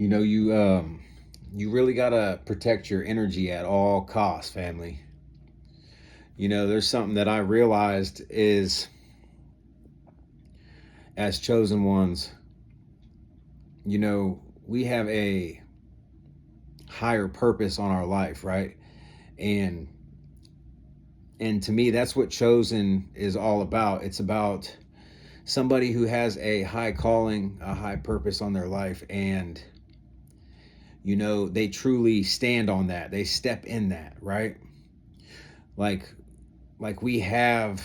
You really gotta protect your energy at all costs, family. There's something that I realized is, as chosen ones, we have a higher purpose on our life, right? And and to me, that's what chosen is all about. It's about somebody who has a high calling, a high purpose on their life, and they truly stand on that. They step in that, right? Like like we have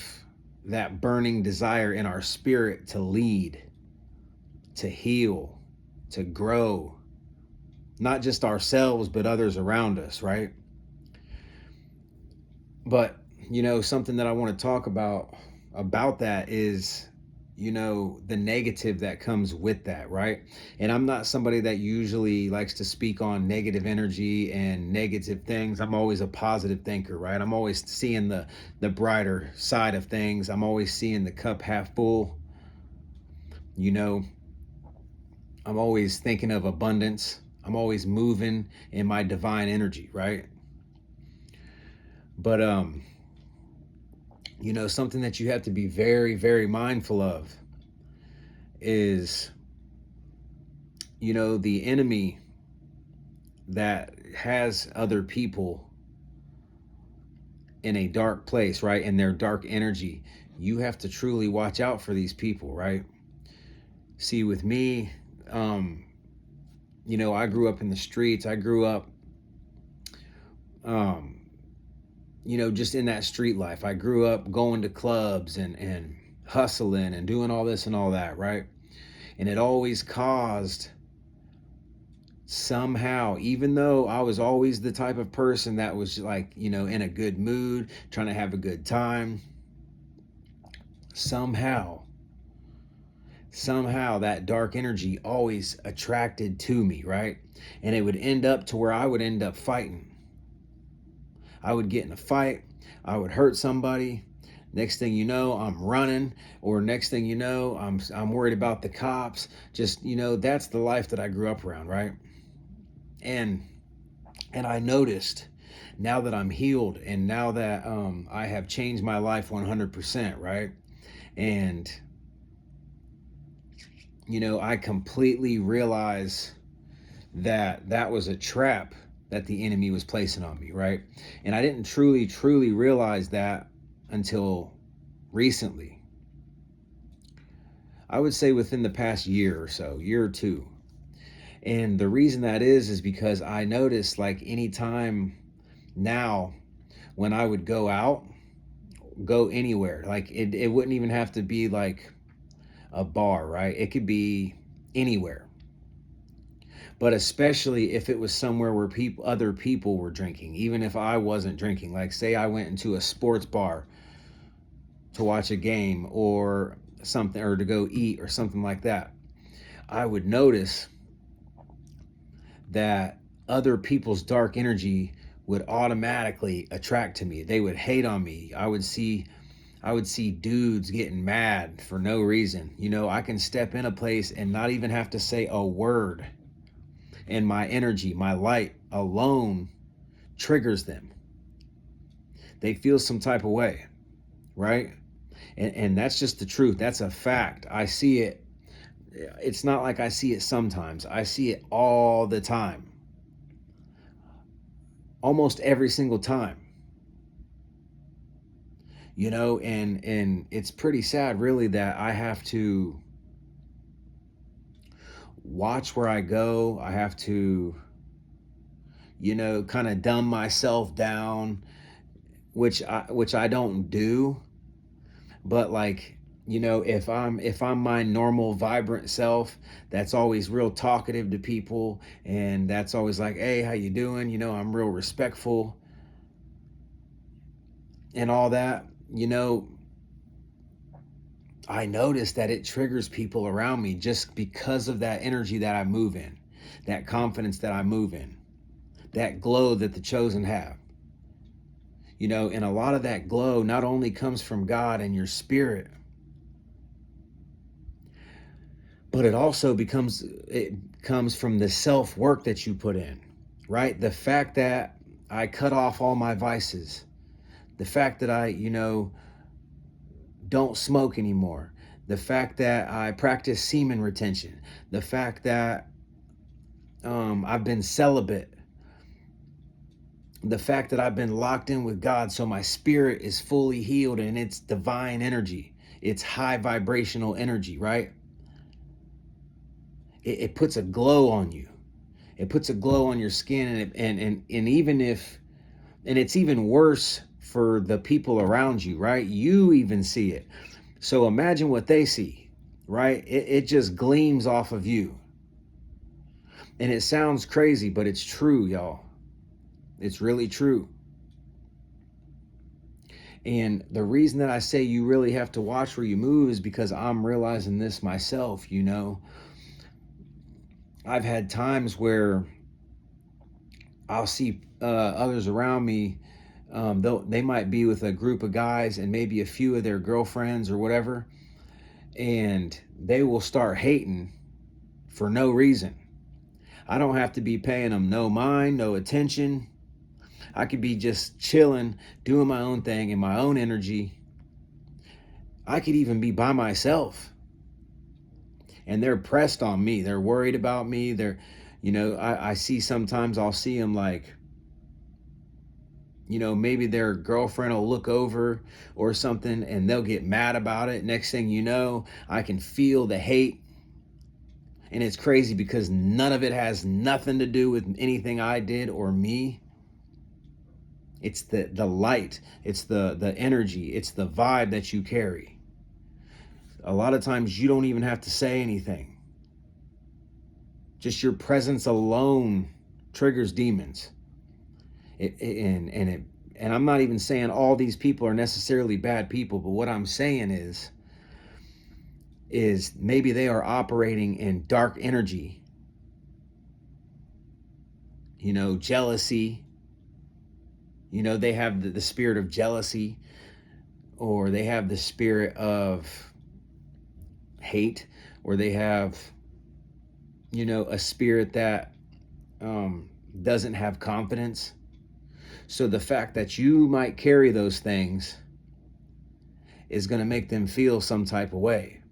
that burning desire in our spirit to lead, to heal, to grow, not just ourselves but others around us, right? But something that I want to talk about that is the negative that comes with that, right? And I'm not somebody that usually likes to speak on negative energy and negative things. I'm always a positive thinker, right? I'm always seeing the brighter side of things. I'm always seeing the cup half full. you know I'm always thinking of abundance. I'm always moving in my divine energy, right? But something that you have to be very, very mindful of is, the enemy that has other people in a dark place, right? In their dark energy. You have to truly watch out for these people, right? See, with me, I grew up in the streets. I grew up, um, just in that street life. I grew up going to clubs and hustling and doing all this and all that, right? And it always caused, somehow, even though I was always the type of person that was like, in a good mood, trying to have a good time, somehow, somehow that dark energy always attracted to me, right? And it would end up to where I would end up fighting. I would get in a fight, I would hurt somebody. Next thing you know, I'm running, or next thing you know, I'm worried about the cops. Just, that's the life that I grew up around, right? And I noticed, now that I'm healed and now that I have changed my life 100%, right? And I completely realize that that was a trap that the enemy was placing on me, right? And I didn't truly realize that until recently. I would say within the past year or so, year or two. And the reason that is because I noticed, like, anytime now when I would go out, go anywhere, like it wouldn't even have to be like a bar, right? It could be anywhere. But especially if it was somewhere where other people were drinking, even if I wasn't drinking. Like, say I went into a sports bar to watch a game or something, or to go eat or something like that, I would notice that other people's dark energy would automatically attract to me. They would hate on me. I would see dudes getting mad for no reason. I can step in a place and not even have to say a word, and my energy, my light alone triggers them. They feel some type of way, right? And that's just the truth. That's a fact. I see it. It's not like I see it sometimes. I see it all the time. Almost every single time. And it's pretty sad, really, that I have to watch where I go. I have to, kind of dumb myself down, which I don't do. But, like, if I'm my normal vibrant self, that's always real talkative to people, and that's always like, hey, how you doing? I'm real respectful and all that. I notice that it triggers people around me just because of that energy that I move in, that confidence that I move in, that glow that the chosen have. And a lot of that glow not only comes from God and your spirit, But it comes from the self-work that you put in, right? The fact that I cut off all my vices, the fact that I, don't smoke anymore, the fact that I practice semen retention, the fact that I've been celibate, the fact that I've been locked in with God, so my spirit is fully healed and it's divine energy, it's high vibrational energy, right? It puts a glow on you. It puts a glow on your skin, and even if, and it's even worse for the people around you, right? You even see it. So imagine what they see, right? It just gleams off of you. And it sounds crazy, but it's true, y'all. It's really true. And the reason that I say you really have to watch where you move is because I'm realizing this myself, I've had times where I'll see others around me, they might be with a group of guys and maybe a few of their girlfriends or whatever, and they will start hating for no reason. I don't have to be paying them no mind, no attention. I could be just chilling, doing my own thing in my own energy. I could even be by myself. And they're pressed on me. They're worried about me. I see sometimes I'll see them like, maybe their girlfriend will look over or something and they'll get mad about it. Next thing you know, I can feel the hate. And it's crazy because none of it has nothing to do with anything I did or me. It's the light, it's the energy, it's the vibe that you carry. A lot of times you don't even have to say anything. Just your presence alone triggers demons. And I'm not even saying all these people are necessarily bad people, but what I'm saying is maybe they are operating in dark energy. Jealousy. They have the spirit of jealousy, or they have the spirit of hate, or they have, a spirit that doesn't have confidence. So the fact that you might carry those things is going to make them feel some type of way.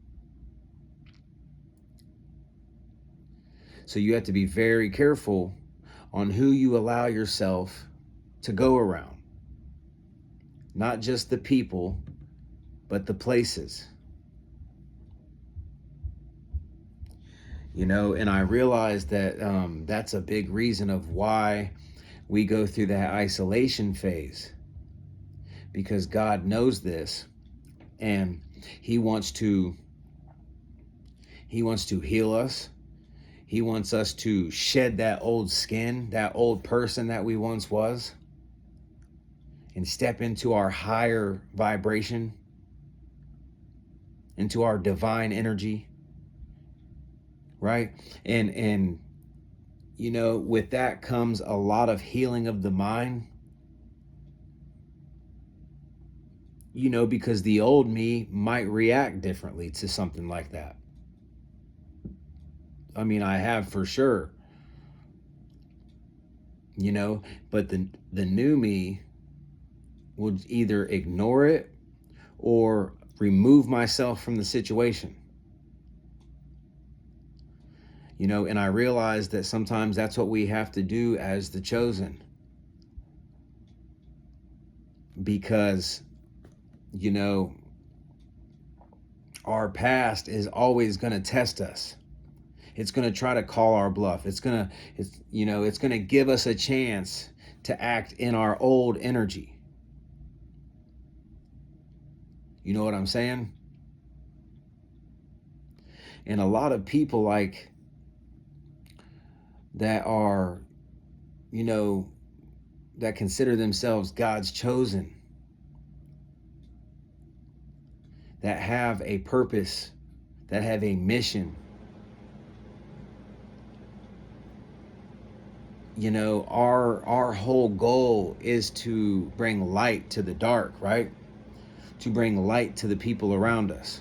So you have to be very careful on who you allow yourself to go around. Not just the people, but the places. And I realized that that's a big reason of why we go through that isolation phase, because God knows this, and he wants to heal us. He wants us to shed that old skin, that old person that we once was, and step into our higher vibration, into our divine energy, right? And with that comes a lot of healing of the mind, because the old me might react differently to something like that. I mean, I have for sure, but the new me would either ignore it or remove myself from the situation. And I realize that sometimes that's what we have to do as the chosen. Because, our past is always going to test us. It's going to try to call our bluff. It's going to give us a chance to act in our old energy. You know what I'm saying? And a lot of people that are, that consider themselves God's chosen, that have a purpose, that have a mission, our whole goal is to bring light to the dark, right? To bring light to the people around us.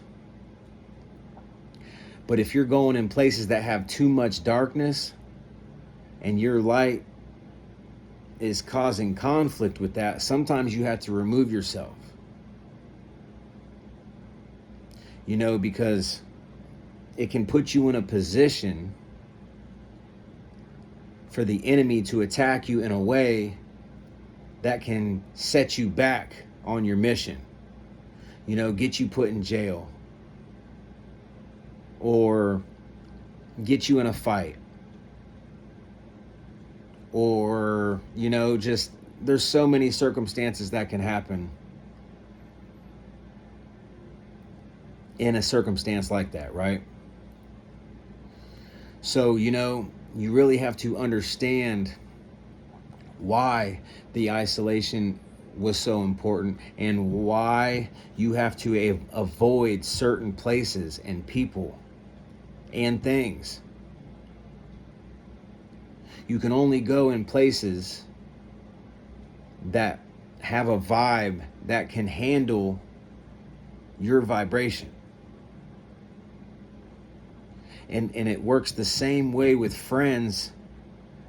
But if you're going in places that have too much darkness and your light is causing conflict with that, sometimes you have to remove yourself. You know, because it can put you in a position for the enemy to attack you in a way that can set you back on your mission. You know, get you put in jail or get you in a fight, or, you know, just there's so many circumstances that can happen in a circumstance like that, right? So, you know, you really have to understand why the isolation was so important and why you have to avoid certain places and people and things. You can only go in places that have a vibe that can handle your vibration. And it works the same way with friends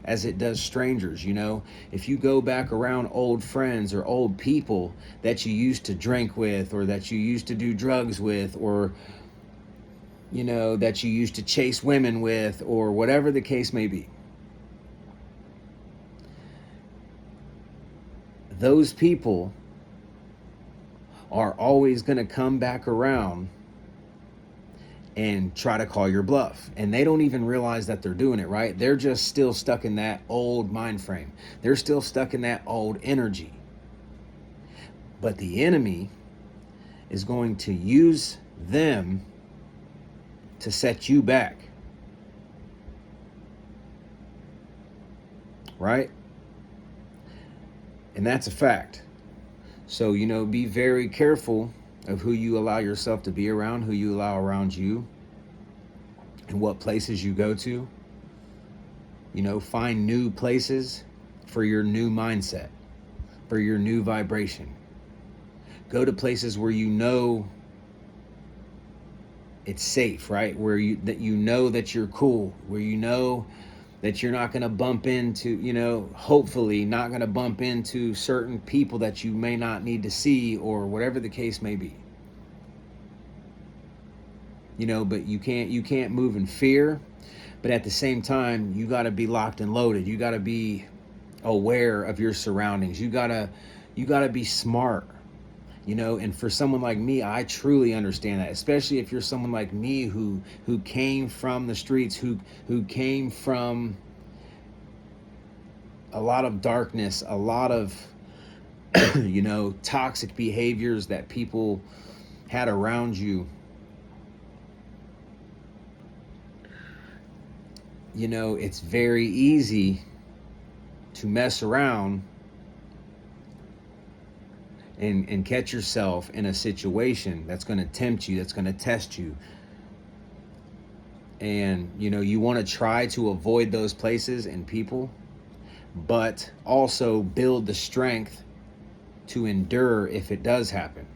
as it does strangers. You know, if you go back around old friends or old people that you used to drink with, or that you used to do drugs with, or, you know, that you used to chase women with, or whatever the case may be, those people are always going to come back around and try to call your bluff. And they don't even realize that they're doing it, right? They're just still stuck in that old mind frame. They're still stuck in that old energy. But the enemy is going to use them to set you back. Right? And that's a fact. So, you know, be very careful of who you allow yourself to be around, who you allow around you, and what places you go to. You know, find new places for your new mindset, for your new vibration. Go to places where you know it's safe, right? Where you know that you're cool, where you know that you're not going to bump into, you know, hopefully not going to bump into certain people that you may not need to see, or whatever the case may be. You know, but you can't move in fear, but at the same time, you got to be locked and loaded. You got to be aware of your surroundings. You got to be smart. You know, and for someone like me, I truly understand that, especially if you're someone like me who came from the streets, who came from a lot of darkness, a lot of, you know, toxic behaviors that people had around you. You know, it's very easy to mess around and catch yourself in a situation that's going to tempt you, that's going to test you. And, you know, you want to try to avoid those places and people, but also build the strength to endure if it does happen.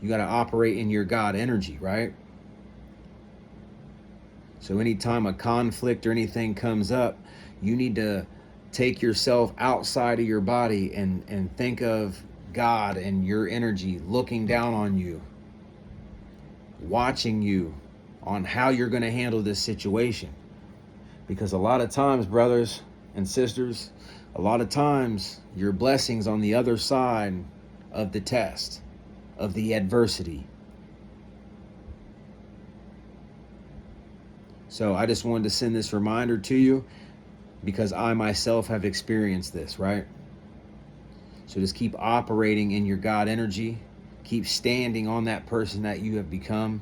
You got to operate in your God energy, right? So anytime a conflict or anything comes up, you need to take yourself outside of your body and think of God and your energy looking down on you, watching you on how you're going to handle this situation. Because a lot of times, brothers and sisters, a lot of times your blessings on the other side of the test, of the adversity. So I just wanted to send this reminder to you, because I myself have experienced this, right? So just keep operating in your God energy. Keep standing on that person that you have become.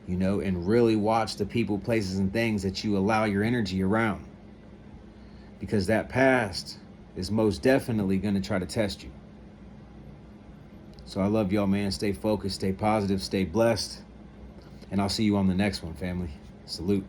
You know, and really watch the people, places, and things that you allow your energy around. Because that past is most definitely going to try to test you. So I love y'all, man. Stay focused, stay positive, stay blessed. And I'll see you on the next one, family. Salute.